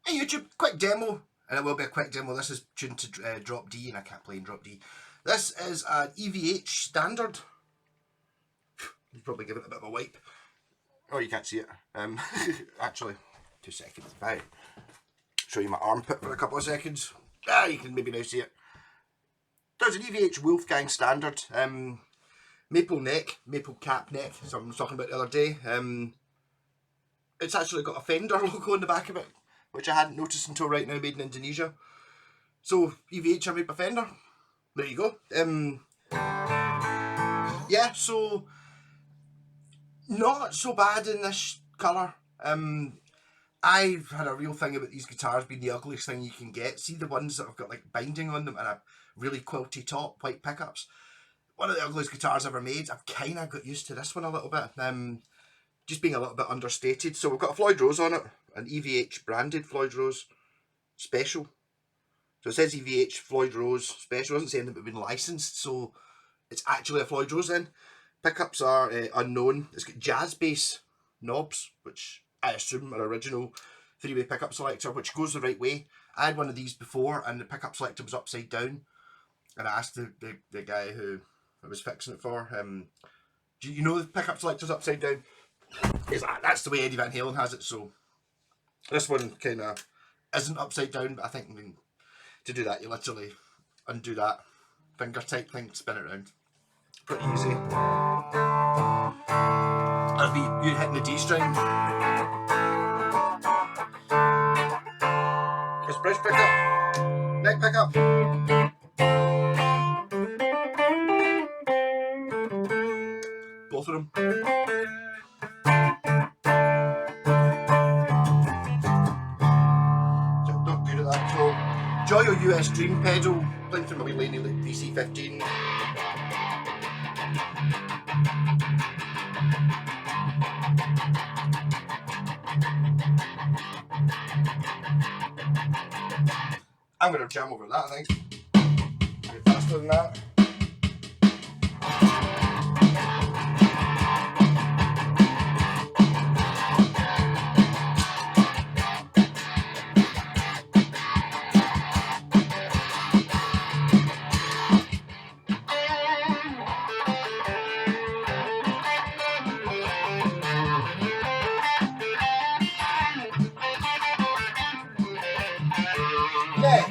Hey YouTube, quick demo, and it will be a quick demo. This is tuned to drop D, and I can't play in drop D. This is an EVH standard. You'll probably give it a bit of a wipe. Oh, you can't see it. Actually, 2 seconds. Right. Show you my armpit for a couple of seconds. You can maybe now see it. There's an EVH Wolfgang standard. Maple neck, maple cap neck, something I was talking about the other day. It's actually got a Fender logo on the back of it, which I hadn't noticed until right now, made in Indonesia. So, EVH are made by Fender. There you go. Yeah, so, not so bad in this colour. I've had a real thing about these guitars being the ugliest thing you can get. See the ones that have got like binding on them and a really quilty top, white pickups? One of the ugliest guitars ever made. I've kind of got used to this one a little bit. Just being a little bit understated. So we've got a Floyd Rose on it, an EVH branded Floyd Rose Special. So it says EVH Floyd Rose Special. It doesn't say anything about being licensed, so it's actually a Floyd Rose then. Pickups are unknown. It's got jazz bass knobs, which I assume are original 3-way pickup selector, which goes the right way. I had one of these before, and the pickup selector was upside down. And I asked the guy who I was fixing it for, do you know the pickup selector's upside down? He's like, that's the way Eddie Van Halen has it, so this one kind of isn't upside down, but I think to do that you literally undo that finger type thing, spin it around. Pretty easy. That'd be you hitting the D string. It's bridge pickup, neck pickup. Both of them. Not good at that. So, Joyo US Dream pedal, playing through my wee lady like PC15. I'm going to jam over that, I think. A bit faster than that. Neck.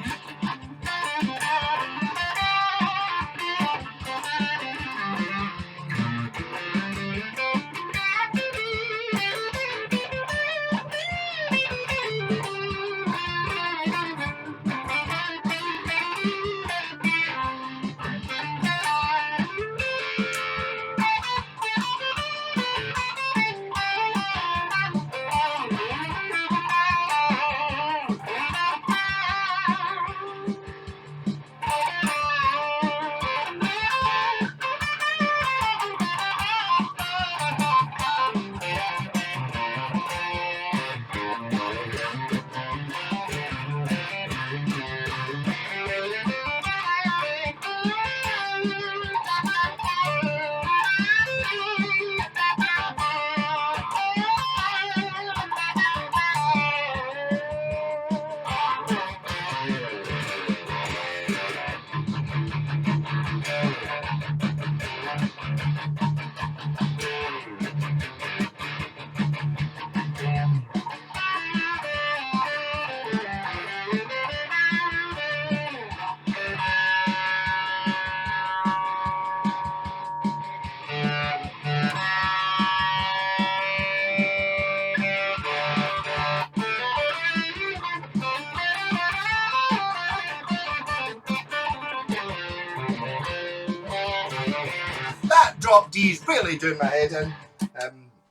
That drop D's really doing my head in.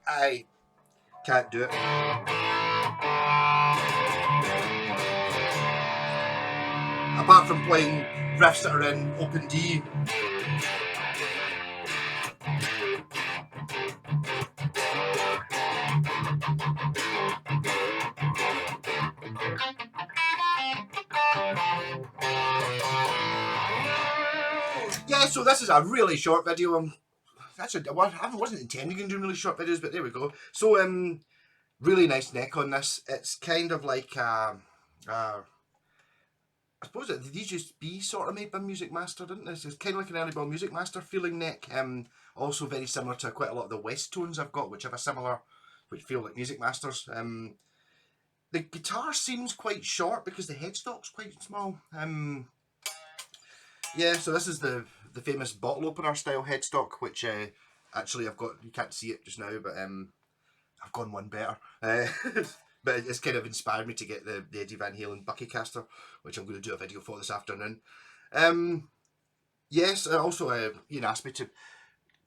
I can't do it. Apart from playing riffs that are in open D. Yeah, so this is a really short video. Actually, I wasn't intending on doing really short videos, but there we go. So, really nice neck on this. It's kind of like I suppose these used to be sort of made by Music Master, didn't they? It's kind of like an early ball Music Master feeling neck. Also very similar to quite a lot of the West tones I've got, which have a similar, which feel like Music Masters. The guitar seems quite short because the headstock's quite small. Yeah, so this is the famous bottle opener style headstock, which actually I've got. You can't see it just now, but I've gone one better. But it's kind of inspired me to get the Eddie Van Halen Buckycaster, which I'm going to do a video for this afternoon. Yes, also Ian asked me to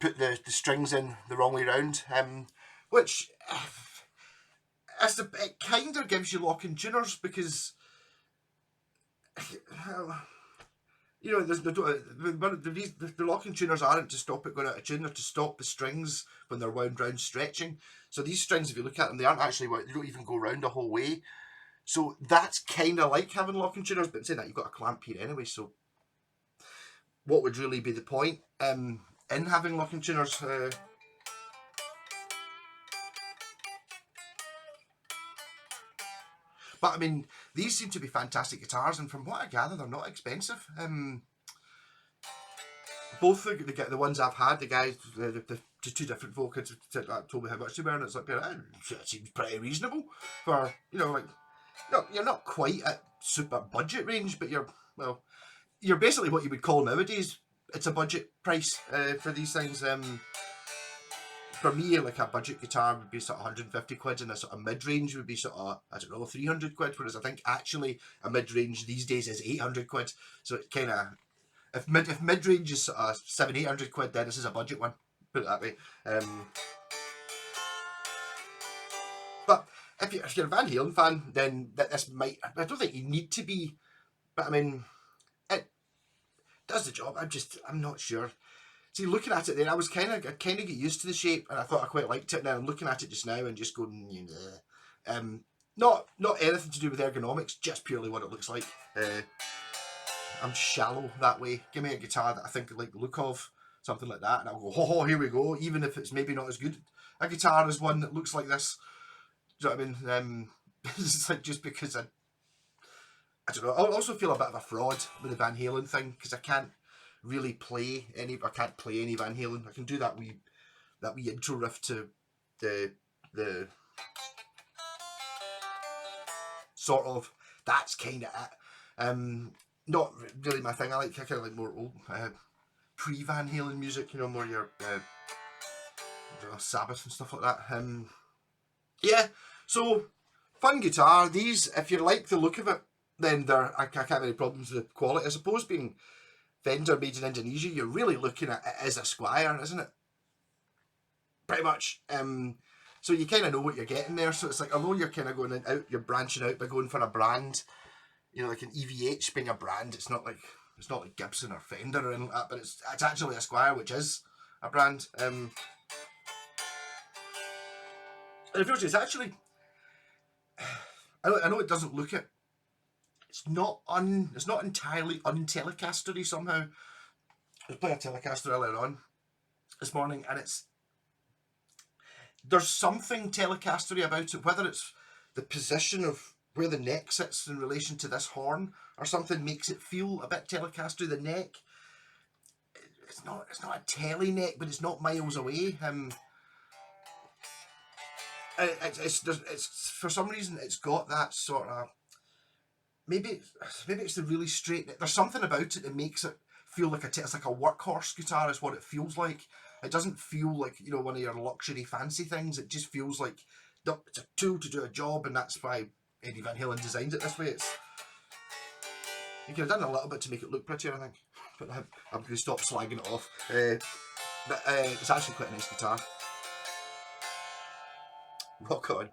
put the strings in the wrong way round, which it kind of gives you locking tuners because you know the locking tuners aren't to stop it going out of tune, they're to stop the strings when they're wound round stretching. So these strings, if you look at them, they aren't actually, they don't even go round the whole way. So that's kind of like having locking tuners, but in saying that, you've got a clamp here anyway, so what would really be the point in having locking tuners? But I mean, these seem to be fantastic guitars, and from what I gather, they're not expensive. Both the ones I've had, the guys, the two different vocals told me how much they were, and it's like, it seems pretty reasonable for, you know, like, no, you're not quite at super budget range, but you're basically what you would call nowadays. It's a budget price for these things. For me, like a budget guitar would be sort of 150 quid, and a sort of mid-range would be sort of, I don't know, 300 quid, whereas I think actually a mid-range these days is 800 quid. So it kind of, if mid-range is sort of 700-800 quid, then this is a budget one, put it that way. But if you're a Van Halen fan, then this might, I don't think you need to be, but I mean, it does the job. I'm not sure. See, looking at it then, I kind of get used to the shape, and I thought I quite liked it. Now I'm looking at it just now and just going, not anything to do with ergonomics, just purely what it looks like. I'm shallow that way. Give me a guitar that I think I like the look of, something like that, and I'll go, oh, here we go. Even if it's maybe not as good a guitar as one that looks like this. Do you know what I mean? It's like just because I don't know. I also feel a bit of a fraud with the Van Halen thing because I can't really play any Van Halen. I can do that wee intro riff to the sort of, that's kind of it. Not really my thing. I kind of like more old pre Van Halen music, you know, more your Sabbath and stuff like that. Yeah, so fun guitar. These, if you like the look of it, then I can't have any problems with the quality. I suppose being Fender made in Indonesia, you're really looking at it as a Squire, isn't it? Pretty much. So you kind of know what you're getting there. So it's like, although you're kind of going out, you're branching out by going for a brand. You know, like an EVH being a brand, it's not like Gibson or Fender or anything like that, but it's actually a Squire, which is a brand. And it's actually, I know it doesn't look it. It's not entirely un-Telecastery somehow. I was playing a Telecaster earlier on this morning, and there's something Telecastery about it, whether it's the position of where the neck sits in relation to this horn or something makes it feel a bit Telecastery. The neck, it's not a tele neck, but it's not miles away. It's for some reason it's got that sort of, maybe it's the really straight neck. There's something about it that makes it feel like it's like a workhorse guitar is what it feels like. It doesn't feel like, you know, one of your luxury fancy things. It just feels like it's a tool to do a job, and that's why Eddie Van Halen designed it this way. You could have done a little bit to make it look prettier, I think, but I'm going to stop slagging it off. But it's actually quite a nice guitar. Rock on.